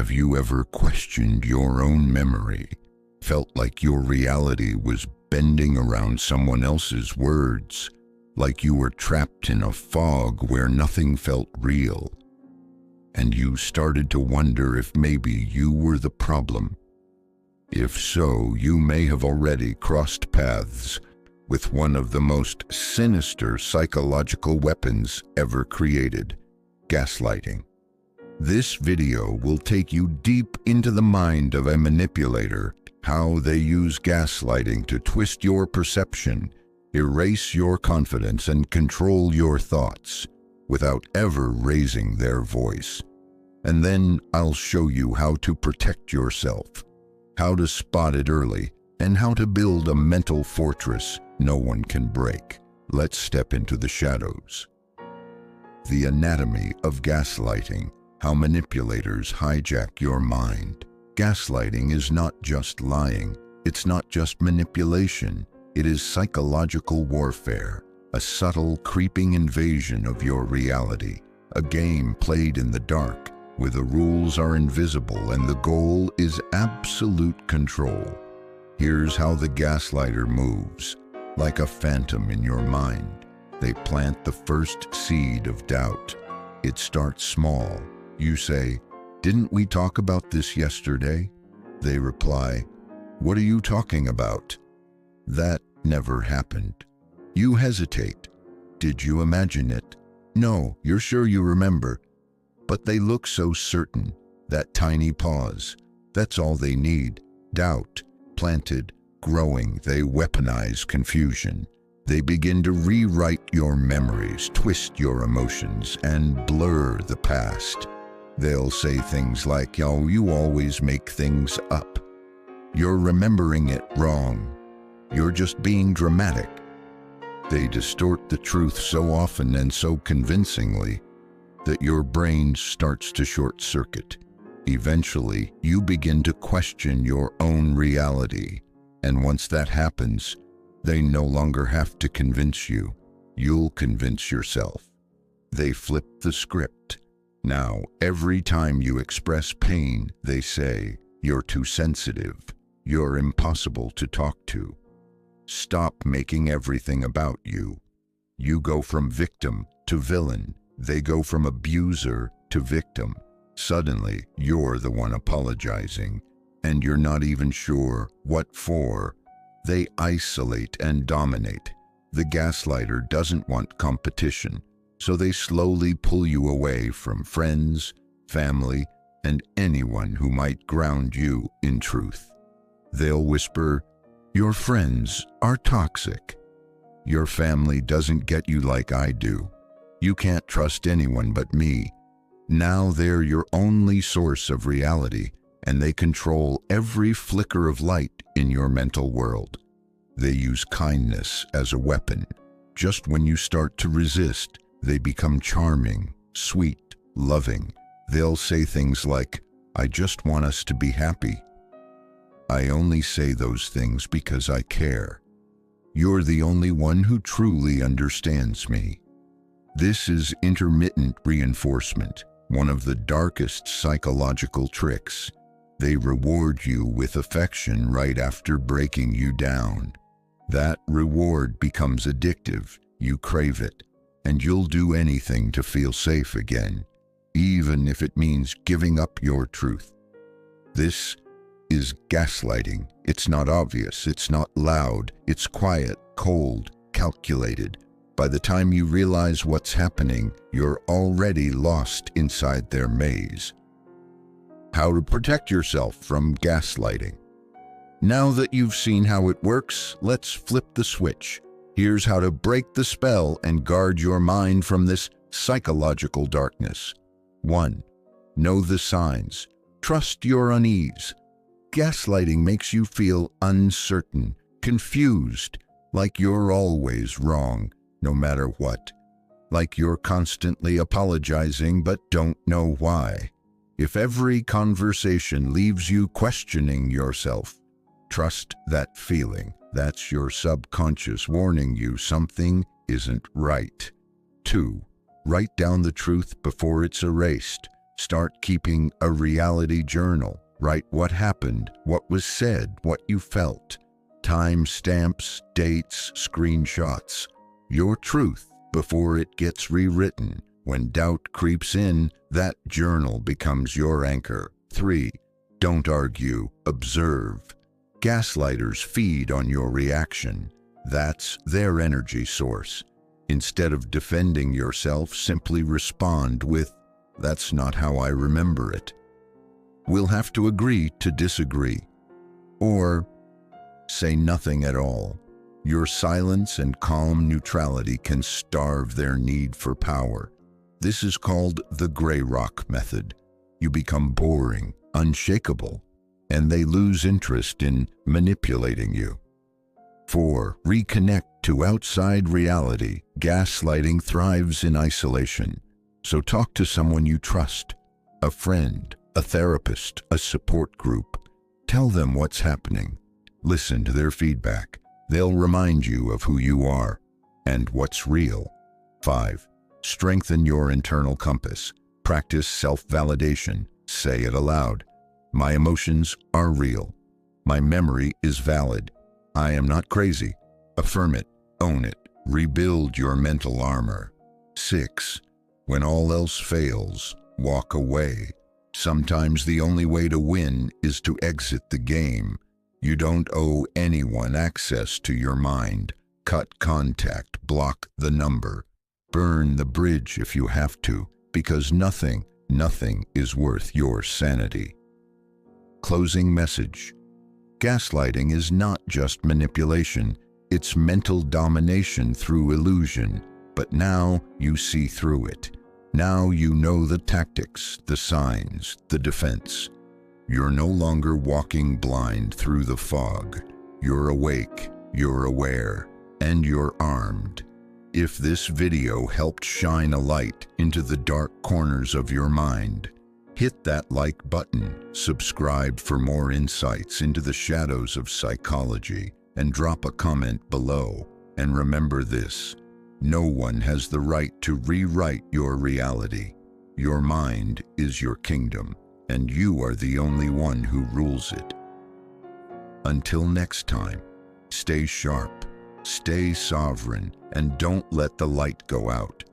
Have you ever questioned your own memory? Felt like your reality was bending around someone else's words, like you were trapped in a fog where nothing felt real? And you started to wonder if maybe you were the problem. If so, you may have already crossed paths with one of the most sinister psychological weapons ever created: gaslighting. This video will take you deep into the mind of a manipulator, how they use gaslighting to twist your perception, erase your confidence, and control your thoughts without ever raising their voice. And then I'll show you how to protect yourself, how to spot it early, and how to build a mental fortress no one can break. Let's step into the shadows. The anatomy of gaslighting. How manipulators hijack your mind. Gaslighting is not just lying. It's not just manipulation. It is psychological warfare, a subtle, creeping invasion of your reality, a game played in the dark, where the rules are invisible and the goal is absolute control. Here's how the gaslighter moves. Like a phantom in your mind, they plant the first seed of doubt. It starts small. You say, "Didn't we talk about this yesterday?" They reply, "What are you talking about?" "That never happened." You hesitate. "Did you imagine it?" "No, you're sure you remember." But they look so certain. That tiny pause, that's all they need. Doubt, planted, growing. They weaponize confusion. They begin to rewrite your memories, twist your emotions, and blur the past. They'll say things like, "Oh, you always make things up. You're remembering it wrong. You're just being dramatic." They distort the truth so often and so convincingly that your brain starts to short circuit. Eventually, you begin to question your own reality. And once that happens, they no longer have to convince you. You'll convince yourself. They flip the script. Now, every time you express pain, they say, "You're too sensitive. You're impossible to talk to. Stop making everything about you." You go from victim to villain. They go from abuser to victim. Suddenly, you're the one apologizing, and you're not even sure what for. They isolate and dominate. The gaslighter doesn't want competition, so they slowly pull you away from friends, family, and anyone who might ground you in truth. They'll whisper, "Your friends are toxic. Your family doesn't get you like I do. You can't trust anyone but me." Now they're your only source of reality, and they control every flicker of light in your mental world. They use kindness as a weapon. Just when you start to resist, they become charming, sweet, loving. They'll say things like, "I just want us to be happy. I only say those things because I care. You're the only one who truly understands me." This is intermittent reinforcement, one of the darkest psychological tricks. They reward you with affection right after breaking you down. That reward becomes addictive. You crave it, and you'll do anything to feel safe again, even if it means giving up your truth. This is gaslighting. It's not obvious, it's not loud, it's quiet, cold, calculated. By the time you realize what's happening, you're already lost inside their maze. How to protect yourself from gaslighting. Now that you've seen how it works, let's flip the switch. Here's how to break the spell and guard your mind from this psychological darkness. 1. Know the signs. Trust your unease. Gaslighting makes you feel uncertain, confused, like you're always wrong, no matter what. Like you're constantly apologizing but don't know why. If every conversation leaves you questioning yourself, trust that feeling. That's your subconscious warning you something isn't right. 2. Write down the truth before it's erased. Start keeping a reality journal. Write what happened, what was said, what you felt. Time stamps, dates, screenshots. Your truth before it gets rewritten. When doubt creeps in, that journal becomes your anchor. 3. Don't argue, observe. Gaslighters feed on your reaction. That's their energy source. Instead of defending yourself, simply respond with, "That's not how I remember it." We'll have to agree to disagree. Or say nothing at all. Your silence and calm neutrality can starve their need for power. This is called the gray rock method. You become boring, unshakable, and they lose interest in manipulating you. 4. Reconnect to outside reality. Gaslighting thrives in isolation. So talk to someone you trust, a friend, a therapist, a support group. Tell them what's happening. Listen to their feedback. They'll remind you of who you are and what's real. 5. Strengthen your internal compass. Practice self-validation. Say it aloud. My emotions are real. My memory is valid. I am not crazy. Affirm it. Own it. Rebuild your mental armor. 6. When all else fails, walk away. Sometimes the only way to win is to exit the game. You don't owe anyone access to your mind. Cut contact, block the number. Burn the bridge if you have to, because nothing is worth your sanity. Closing message. Gaslighting is not just manipulation, it's mental domination through illusion. But now you see through it. Now you know the tactics, the signs, the defense. You're no longer walking blind through the fog. You're awake, you're aware, and you're armed. If this video helped shine a light into the dark corners of your mind, hit that like button, subscribe for more insights into the shadows of psychology, and drop a comment below. And remember this: no one has the right to rewrite your reality. Your mind is your kingdom, and you are the only one who rules it. Until next time, stay sharp, stay sovereign, and don't let the light go out.